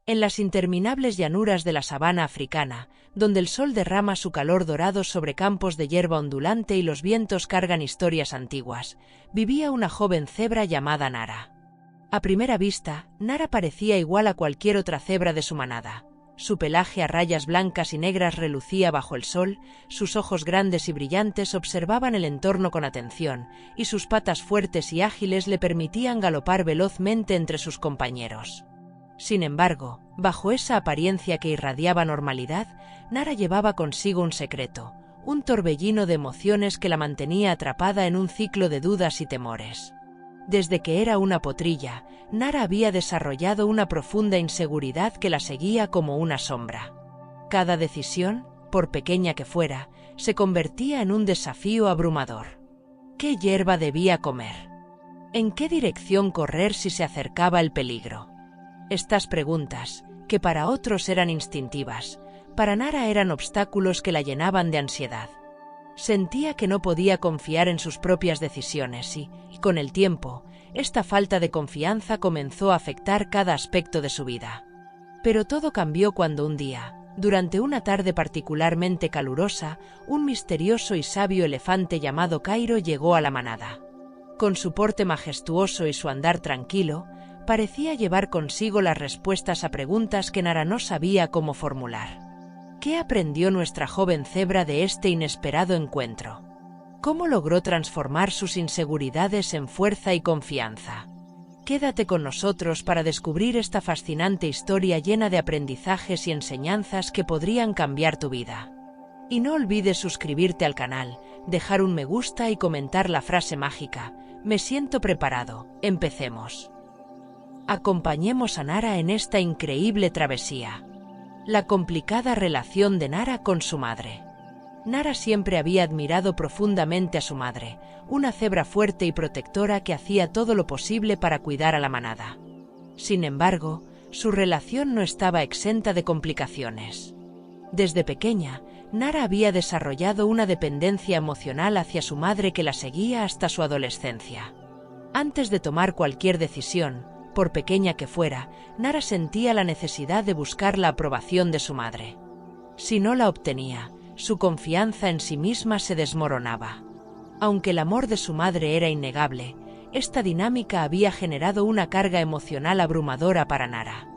En las interminables llanuras de la sabana africana, donde el sol derrama su calor dorado sobre campos de hierba ondulante y los vientos cargan historias antiguas, vivía una joven cebra llamada Nara. A primera vista, Nara parecía igual a cualquier otra cebra de su manada. Su pelaje a rayas blancas y negras relucía bajo el sol, sus ojos grandes y brillantes observaban el entorno con atención, y sus patas fuertes y ágiles le permitían galopar velozmente entre sus compañeros. Sin embargo, bajo esa apariencia que irradiaba normalidad, Nara llevaba consigo un secreto, un torbellino de emociones que la mantenía atrapada en un ciclo de dudas y temores. Desde que era una potrilla, Nara había desarrollado una profunda inseguridad que la seguía como una sombra. Cada decisión, por pequeña que fuera, se convertía en un desafío abrumador. ¿Qué hierba debía comer? ¿En qué dirección correr si se acercaba el peligro? Estas preguntas, que para otros eran instintivas, para Nara eran obstáculos que la llenaban de ansiedad. Sentía que no podía confiar en sus propias decisiones y, con el tiempo, esta falta de confianza comenzó a afectar cada aspecto de su vida. Pero todo cambió cuando un día, durante una tarde particularmente calurosa, un misterioso y sabio elefante llamado Cairo llegó a la manada. Con su porte majestuoso y su andar tranquilo, parecía llevar consigo las respuestas a preguntas que Nara no sabía cómo formular. ¿Qué aprendió nuestra joven cebra de este inesperado encuentro? ¿Cómo logró transformar sus inseguridades en fuerza y confianza? Quédate con nosotros para descubrir esta fascinante historia llena de aprendizajes y enseñanzas que podrían cambiar tu vida. Y no olvides suscribirte al canal, dejar un me gusta y comentar la frase mágica: "Me siento preparado". Empecemos. Acompañemos a Nara en esta increíble travesía. La complicada relación de Nara con su madre. Nara siempre había admirado profundamente a su madre, una cebra fuerte y protectora que hacía todo lo posible para cuidar a la manada. Sin embargo, su relación no estaba exenta de complicaciones. Desde pequeña, Nara había desarrollado una dependencia emocional hacia su madre que la seguía hasta su adolescencia. Antes de tomar cualquier decisión, por pequeña que fuera, Nara sentía la necesidad de buscar la aprobación de su madre. Si no la obtenía, su confianza en sí misma se desmoronaba. Aunque el amor de su madre era innegable, esta dinámica había generado una carga emocional abrumadora para Nara.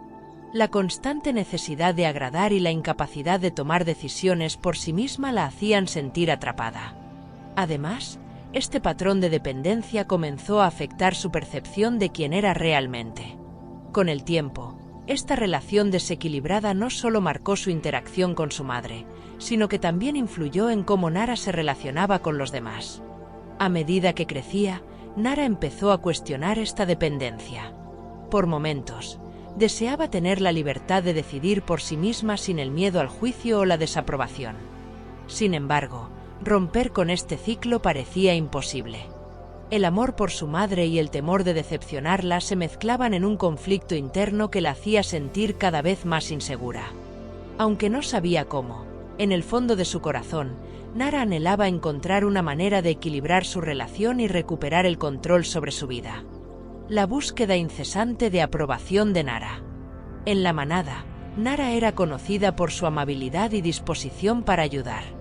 La constante necesidad de agradar y la incapacidad de tomar decisiones por sí misma la hacían sentir atrapada. Además, este patrón de dependencia comenzó a afectar su percepción de quién era realmente. Con el tiempo, esta relación desequilibrada no solo marcó su interacción con su madre, sino que también influyó en cómo Nara se relacionaba con los demás. A medida que crecía, Nara empezó a cuestionar esta dependencia. Por momentos, deseaba tener la libertad de decidir por sí misma sin el miedo al juicio o la desaprobación. Sin embargo, romper con este ciclo parecía imposible. El amor por su madre y el temor de decepcionarla se mezclaban en un conflicto interno que la hacía sentir cada vez más insegura. Aunque no sabía cómo, en el fondo de su corazón, Nara anhelaba encontrar una manera de equilibrar su relación y recuperar el control sobre su vida. La búsqueda incesante de aprobación de Nara. En la manada, Nara era conocida por su amabilidad y disposición para ayudar.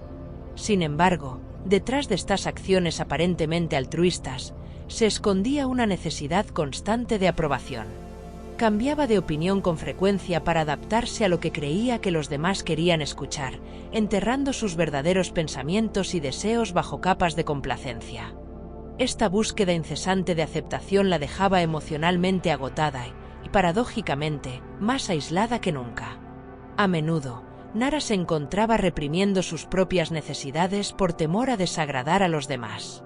Sin embargo, detrás de estas acciones aparentemente altruistas, se escondía una necesidad constante de aprobación. Cambiaba de opinión con frecuencia para adaptarse a lo que creía que los demás querían escuchar, enterrando sus verdaderos pensamientos y deseos bajo capas de complacencia. Esta búsqueda incesante de aceptación la dejaba emocionalmente agotada y, paradójicamente, más aislada que nunca. A menudo, Nara se encontraba reprimiendo sus propias necesidades por temor a desagradar a los demás.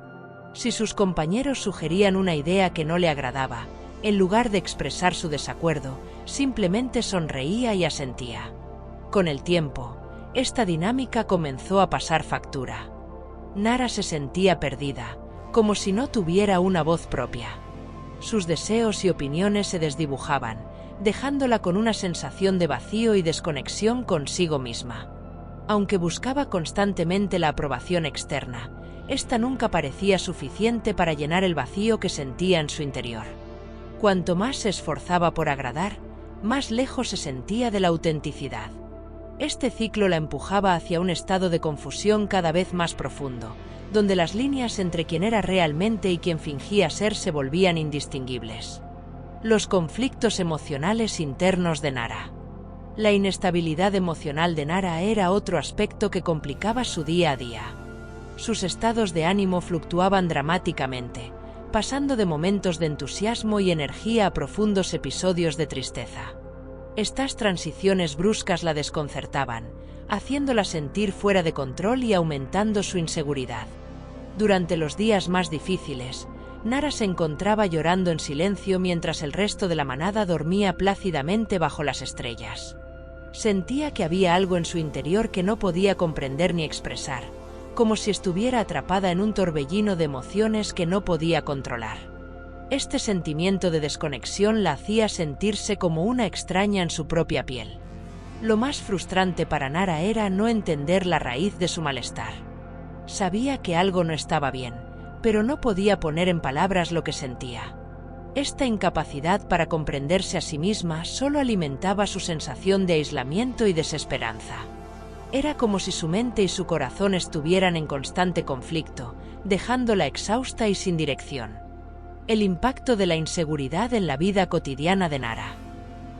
Si sus compañeros sugerían una idea que no le agradaba, en lugar de expresar su desacuerdo, simplemente sonreía y asentía. Con el tiempo, esta dinámica comenzó a pasar factura. Nara se sentía perdida, como si no tuviera una voz propia. Sus deseos y opiniones se desdibujaban, dejándola con una sensación de vacío y desconexión consigo misma. Aunque buscaba constantemente la aprobación externa, esta nunca parecía suficiente para llenar el vacío que sentía en su interior. Cuanto más se esforzaba por agradar, más lejos se sentía de la autenticidad. Este ciclo la empujaba hacia un estado de confusión cada vez más profundo, donde las líneas entre quien era realmente y quien fingía ser se volvían indistinguibles. Los conflictos emocionales internos de Nara. La inestabilidad emocional de Nara era otro aspecto que complicaba su día a día. Sus estados de ánimo fluctuaban dramáticamente, pasando de momentos de entusiasmo y energía a profundos episodios de tristeza. Estas transiciones bruscas la desconcertaban, haciéndola sentir fuera de control y aumentando su inseguridad. Durante los días más difíciles, Nara se encontraba llorando en silencio mientras el resto de la manada dormía plácidamente bajo las estrellas. Sentía que había algo en su interior que no podía comprender ni expresar, como si estuviera atrapada en un torbellino de emociones que no podía controlar. Este sentimiento de desconexión la hacía sentirse como una extraña en su propia piel. Lo más frustrante para Nara era no entender la raíz de su malestar. Sabía que algo no estaba bien, pero no podía poner en palabras lo que sentía. Esta incapacidad para comprenderse a sí misma solo alimentaba su sensación de aislamiento y desesperanza. Era como si su mente y su corazón estuvieran en constante conflicto, dejándola exhausta y sin dirección. El impacto de la inseguridad en la vida cotidiana de Nara.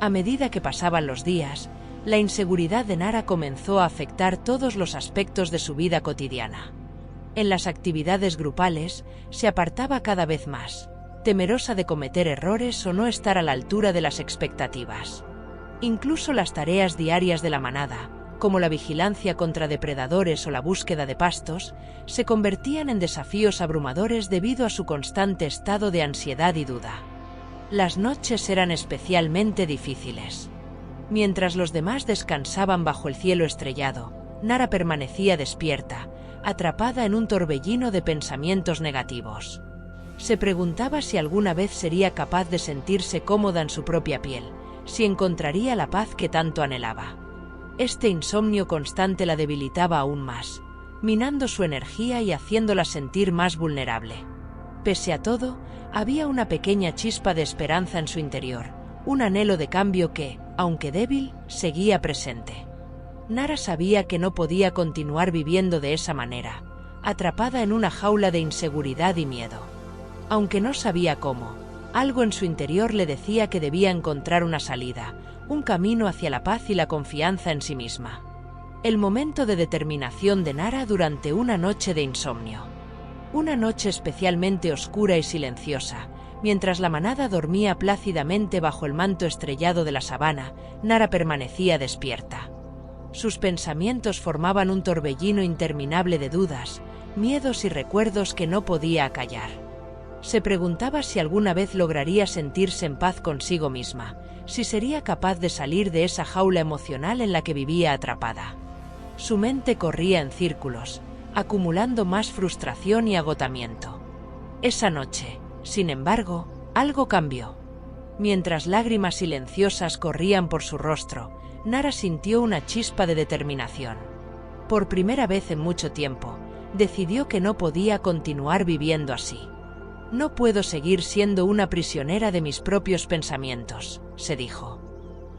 A medida que pasaban los días, la inseguridad de Nara comenzó a afectar todos los aspectos de su vida cotidiana. En las actividades grupales, se apartaba cada vez más, temerosa de cometer errores o no estar a la altura de las expectativas. Incluso las tareas diarias de la manada, como la vigilancia contra depredadores o la búsqueda de pastos, se convertían en desafíos abrumadores debido a su constante estado de ansiedad y duda. Las noches eran especialmente difíciles. Mientras los demás descansaban bajo el cielo estrellado, Nara permanecía despierta, atrapada en un torbellino de pensamientos negativos. Se preguntaba si alguna vez sería capaz de sentirse cómoda en su propia piel, si encontraría la paz que tanto anhelaba. Este insomnio constante la debilitaba aún más, minando su energía y haciéndola sentir más vulnerable. Pese a todo, había una pequeña chispa de esperanza en su interior, un anhelo de cambio que, aunque débil, seguía presente. Nara sabía que no podía continuar viviendo de esa manera, atrapada en una jaula de inseguridad y miedo. Aunque no sabía cómo, algo en su interior le decía que debía encontrar una salida, un camino hacia la paz y la confianza en sí misma. El momento de determinación de Nara durante una noche de insomnio. Una noche especialmente oscura y silenciosa, mientras la manada dormía plácidamente bajo el manto estrellado de la sabana, Nara permanecía despierta. Sus pensamientos formaban un torbellino interminable de dudas, miedos y recuerdos que no podía acallar. Se preguntaba si alguna vez lograría sentirse en paz consigo misma, si sería capaz de salir de esa jaula emocional en la que vivía atrapada. Su mente corría en círculos, acumulando más frustración y agotamiento. Esa noche, sin embargo, algo cambió. Mientras lágrimas silenciosas corrían por su rostro, Nara sintió una chispa de determinación. Por primera vez en mucho tiempo, decidió que no podía continuar viviendo así. No puedo seguir siendo una prisionera de mis propios pensamientos, se dijo.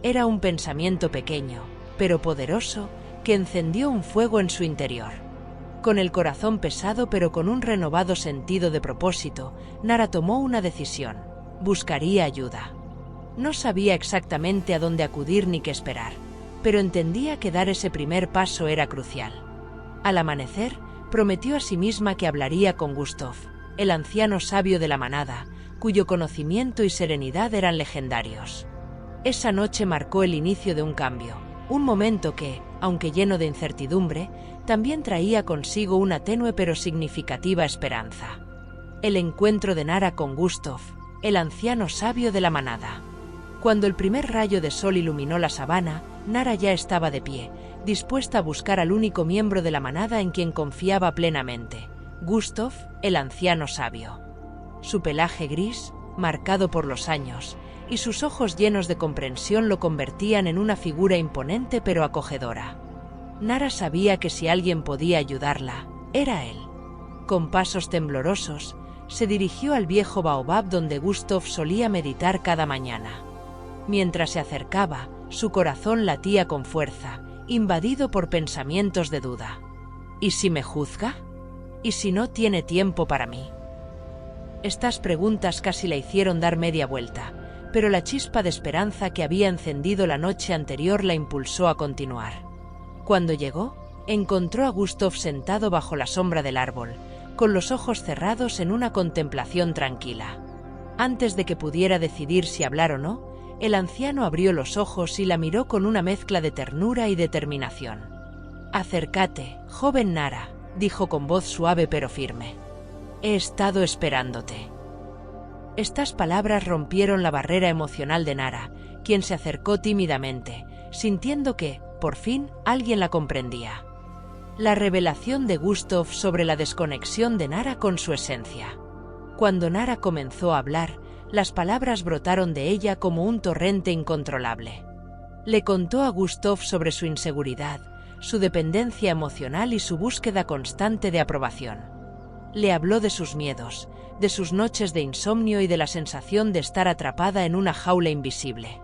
Era un pensamiento pequeño, pero poderoso, que encendió un fuego en su interior. Con el corazón pesado pero con un renovado sentido de propósito, Nara tomó una decisión: buscaría ayuda. No sabía exactamente a dónde acudir ni qué esperar, pero entendía que dar ese primer paso era crucial. Al amanecer, prometió a sí misma que hablaría con Gustav, el anciano sabio de la manada, cuyo conocimiento y serenidad eran legendarios. Esa noche marcó el inicio de un cambio, un momento que, aunque lleno de incertidumbre, también traía consigo una tenue pero significativa esperanza. El encuentro de Nara con Gustav, el anciano sabio de la manada. Cuando el primer rayo de sol iluminó la sabana, Nara ya estaba de pie, dispuesta a buscar al único miembro de la manada en quien confiaba plenamente: Gustav, el anciano sabio. Su pelaje gris, marcado por los años, y sus ojos llenos de comprensión lo convertían en una figura imponente pero acogedora. Nara sabía que si alguien podía ayudarla, era él. Con pasos temblorosos, se dirigió al viejo baobab donde Gustav solía meditar cada mañana. Mientras se acercaba, su corazón latía con fuerza, invadido por pensamientos de duda. ¿Y si me juzga? ¿Y si no tiene tiempo para mí? Estas preguntas casi la hicieron dar media vuelta, pero la chispa de esperanza que había encendido la noche anterior la impulsó a continuar. Cuando llegó, encontró a Gustav sentado bajo la sombra del árbol, con los ojos cerrados en una contemplación tranquila. Antes de que pudiera decidir si hablar o no, el anciano abrió los ojos y la miró con una mezcla de ternura y determinación. «Acércate, joven Nara», dijo con voz suave pero firme. «He estado esperándote». Estas palabras rompieron la barrera emocional de Nara, quien se acercó tímidamente, sintiendo que, por fin, alguien la comprendía. La revelación de Gustav sobre la desconexión de Nara con su esencia. Cuando Nara comenzó a hablar, las palabras brotaron de ella como un torrente incontrolable. Le contó a Gustav sobre su inseguridad, su dependencia emocional y su búsqueda constante de aprobación. Le habló de sus miedos, de sus noches de insomnio y de la sensación de estar atrapada en una jaula invisible.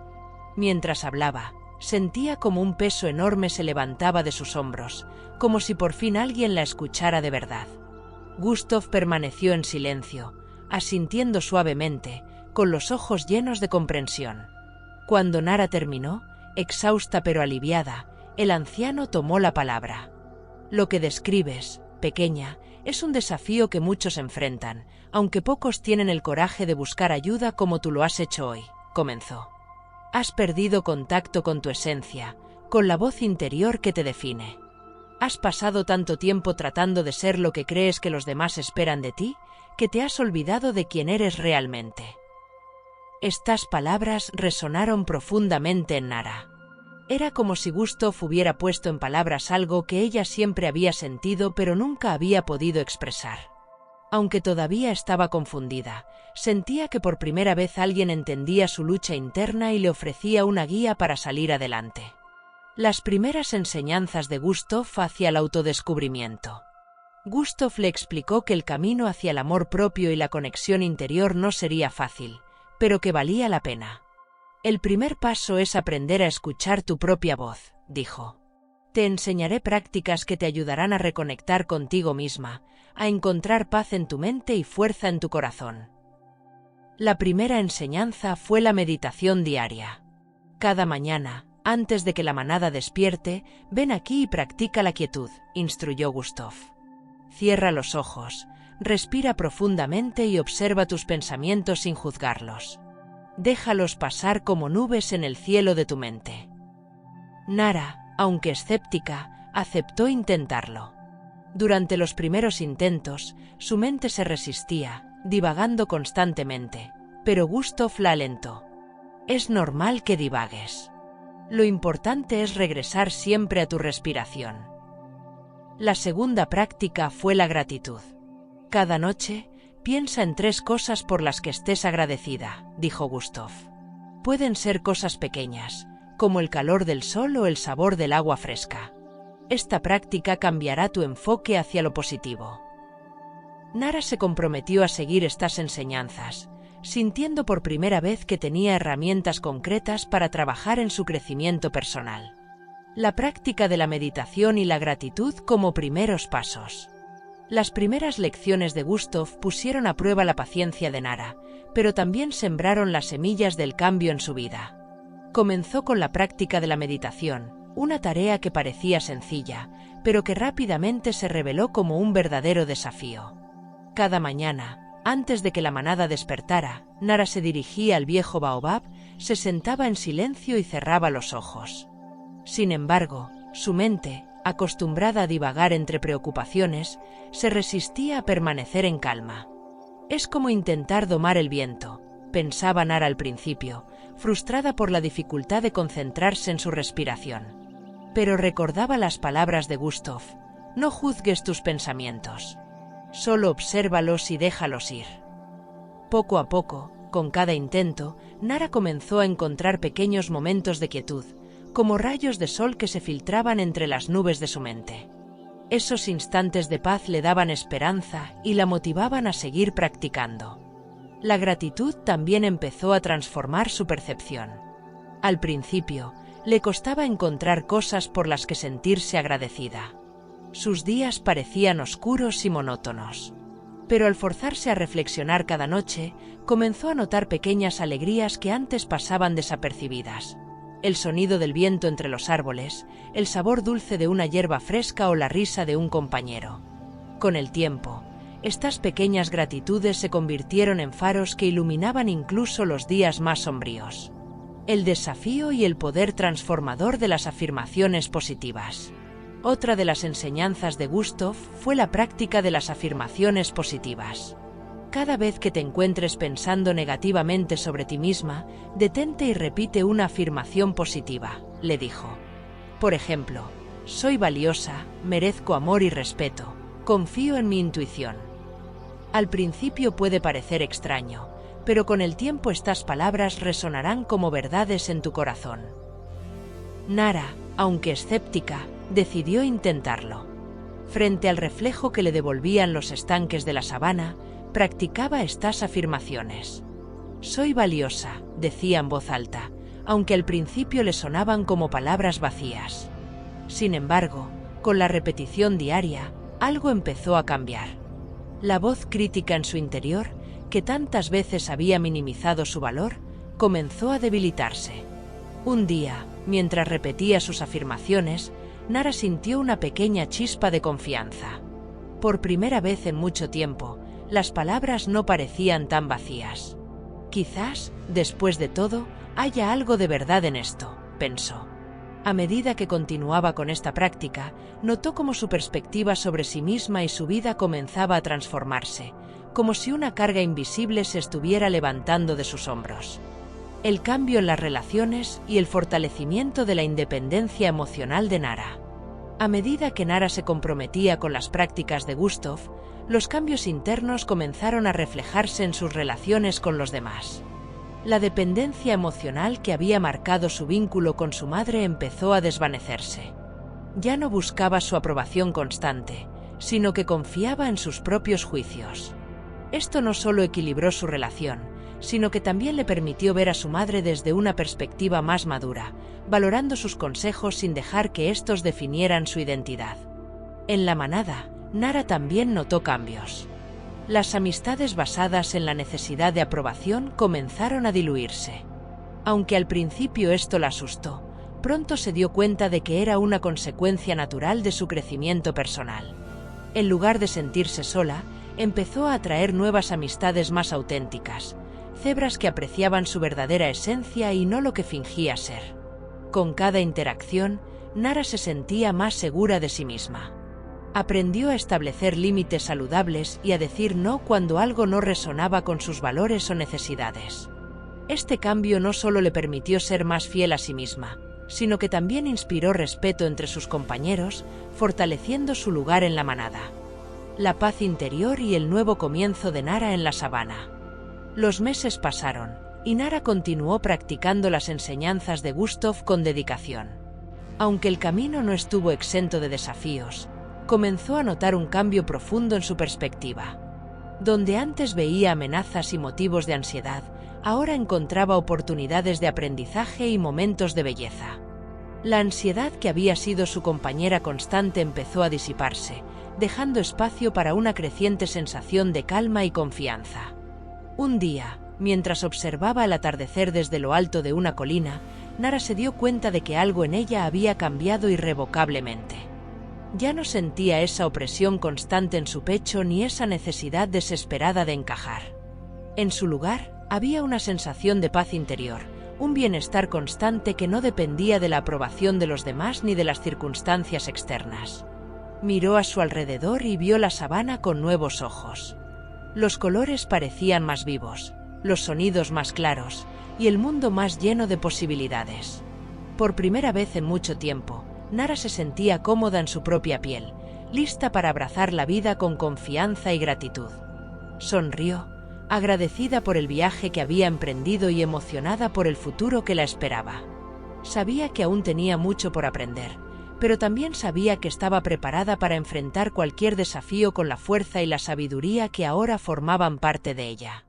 Mientras hablaba, sentía como un peso enorme se levantaba de sus hombros, como si por fin alguien la escuchara de verdad. Gustav permaneció en silencio, asintiendo suavemente, con los ojos llenos de comprensión. Cuando Nara terminó, exhausta pero aliviada, el anciano tomó la palabra. «Lo que describes, pequeña, es un desafío que muchos enfrentan, aunque pocos tienen el coraje de buscar ayuda como tú lo has hecho hoy», comenzó. «Has perdido contacto con tu esencia, con la voz interior que te define. Has pasado tanto tiempo tratando de ser lo que crees que los demás esperan de ti, que te has olvidado de quién eres realmente». Estas palabras resonaron profundamente en Nara. Era como si Gustav hubiera puesto en palabras algo que ella siempre había sentido pero nunca había podido expresar. Aunque todavía estaba confundida, sentía que por primera vez alguien entendía su lucha interna y le ofrecía una guía para salir adelante. Las primeras enseñanzas de Gustav hacia el autodescubrimiento. Gustav le explicó que el camino hacia el amor propio y la conexión interior no sería fácil, pero que valía la pena. «El primer paso es aprender a escuchar tu propia voz», dijo. «Te enseñaré prácticas que te ayudarán a reconectar contigo misma, a encontrar paz en tu mente y fuerza en tu corazón». La primera enseñanza fue la meditación diaria. «Cada mañana, antes de que la manada despierte, ven aquí y practica la quietud», instruyó Gustav. «Cierra los ojos, respira profundamente y observa tus pensamientos sin juzgarlos. Déjalos pasar como nubes en el cielo de tu mente». Nara, aunque escéptica, aceptó intentarlo. Durante los primeros intentos, su mente se resistía, divagando constantemente, pero Gustav la alentó. «Es normal que divagues. Lo importante es regresar siempre a tu respiración». La segunda práctica fue la gratitud. «Cada noche, piensa en 3 cosas por las que estés agradecida», dijo Gustav. «Pueden ser cosas pequeñas, como el calor del sol o el sabor del agua fresca. Esta práctica cambiará tu enfoque hacia lo positivo». Nara se comprometió a seguir estas enseñanzas, sintiendo por primera vez que tenía herramientas concretas para trabajar en su crecimiento personal. La práctica de la meditación y la gratitud como primeros pasos. Las primeras lecciones de Gustav pusieron a prueba la paciencia de Nara, pero también sembraron las semillas del cambio en su vida. Comenzó con la práctica de la meditación, una tarea que parecía sencilla, pero que rápidamente se reveló como un verdadero desafío. Cada mañana, antes de que la manada despertara, Nara se dirigía al viejo baobab, se sentaba en silencio y cerraba los ojos. Sin embargo, su mente, acostumbrada a divagar entre preocupaciones, se resistía a permanecer en calma. «Es como intentar domar el viento», pensaba Nara al principio, frustrada por la dificultad de concentrarse en su respiración. Pero recordaba las palabras de Gustav: «No juzgues tus pensamientos. Solo obsérvalos y déjalos ir». Poco a poco, con cada intento, Nara comenzó a encontrar pequeños momentos de quietud, como rayos de sol que se filtraban entre las nubes de su mente. Esos instantes de paz le daban esperanza y la motivaban a seguir practicando. La gratitud también empezó a transformar su percepción. Al principio, le costaba encontrar cosas por las que sentirse agradecida. Sus días parecían oscuros y monótonos. Pero al forzarse a reflexionar cada noche, comenzó a notar pequeñas alegrías que antes pasaban desapercibidas. El sonido del viento entre los árboles, el sabor dulce de una hierba fresca o la risa de un compañero. Con el tiempo, estas pequeñas gratitudes se convirtieron en faros que iluminaban incluso los días más sombríos. El desafío y el poder transformador de las afirmaciones positivas. Otra de las enseñanzas de Gustav fue la práctica de las afirmaciones positivas. Cada vez que te encuentres pensando negativamente sobre ti misma, detente y repite una afirmación positiva, le dijo. Por ejemplo, soy valiosa, merezco amor y respeto, confío en mi intuición. Al principio puede parecer extraño, pero con el tiempo estas palabras resonarán como verdades en tu corazón. Nara, aunque escéptica, decidió intentarlo. Frente al reflejo que le devolvían los estanques de la sabana, practicaba estas afirmaciones. Soy valiosa, decía en voz alta, aunque al principio le sonaban como palabras vacías. Sin embargo, con la repetición diaria, algo empezó a cambiar. La voz crítica en su interior, que tantas veces había minimizado su valor, comenzó a debilitarse. Un día, mientras repetía sus afirmaciones, Nara sintió una pequeña chispa de confianza. Por primera vez en mucho tiempo, las palabras no parecían tan vacías. Quizás, después de todo, haya algo de verdad en esto, pensó. A medida que continuaba con esta práctica, notó cómo su perspectiva sobre sí misma y su vida comenzaba a transformarse, como si una carga invisible se estuviera levantando de sus hombros. El cambio en las relaciones y el fortalecimiento de la independencia emocional de Nara. A medida que Nara se comprometía con las prácticas de Gustav, los cambios internos comenzaron a reflejarse en sus relaciones con los demás. La dependencia emocional que había marcado su vínculo con su madre empezó a desvanecerse. Ya no buscaba su aprobación constante, sino que confiaba en sus propios juicios. Esto no solo equilibró su relación, sino que también le permitió ver a su madre desde una perspectiva más madura, valorando sus consejos sin dejar que estos definieran su identidad. En la manada, Nara también notó cambios. Las amistades basadas en la necesidad de aprobación comenzaron a diluirse. Aunque al principio esto la asustó, pronto se dio cuenta de que era una consecuencia natural de su crecimiento personal. En lugar de sentirse sola, empezó a atraer nuevas amistades más auténticas, cebras que apreciaban su verdadera esencia y no lo que fingía ser. Con cada interacción, Nara se sentía más segura de sí misma. Aprendió a establecer límites saludables y a decir no cuando algo no resonaba con sus valores o necesidades. Este cambio no solo le permitió ser más fiel a sí misma, sino que también inspiró respeto entre sus compañeros, fortaleciendo su lugar en la manada. La paz interior y el nuevo comienzo de Nara en la sabana. Los meses pasaron, y Nara continuó practicando las enseñanzas de Gustav con dedicación. Aunque el camino no estuvo exento de desafíos, comenzó a notar un cambio profundo en su perspectiva. Donde antes veía amenazas y motivos de ansiedad, ahora encontraba oportunidades de aprendizaje y momentos de belleza. La ansiedad que había sido su compañera constante empezó a disiparse, dejando espacio para una creciente sensación de calma y confianza. Un día, mientras observaba el atardecer desde lo alto de una colina, Nara se dio cuenta de que algo en ella había cambiado irrevocablemente. Ya no sentía esa opresión constante en su pecho ni esa necesidad desesperada de encajar. En su lugar, había una sensación de paz interior, un bienestar constante que no dependía de la aprobación de los demás ni de las circunstancias externas. Miró a su alrededor y vio la sabana con nuevos ojos. Los colores parecían más vivos, los sonidos más claros, y el mundo más lleno de posibilidades. Por primera vez en mucho tiempo, Nara se sentía cómoda en su propia piel, lista para abrazar la vida con confianza y gratitud. Sonrió, agradecida por el viaje que había emprendido y emocionada por el futuro que la esperaba. Sabía que aún tenía mucho por aprender, pero también sabía que estaba preparada para enfrentar cualquier desafío con la fuerza y la sabiduría que ahora formaban parte de ella.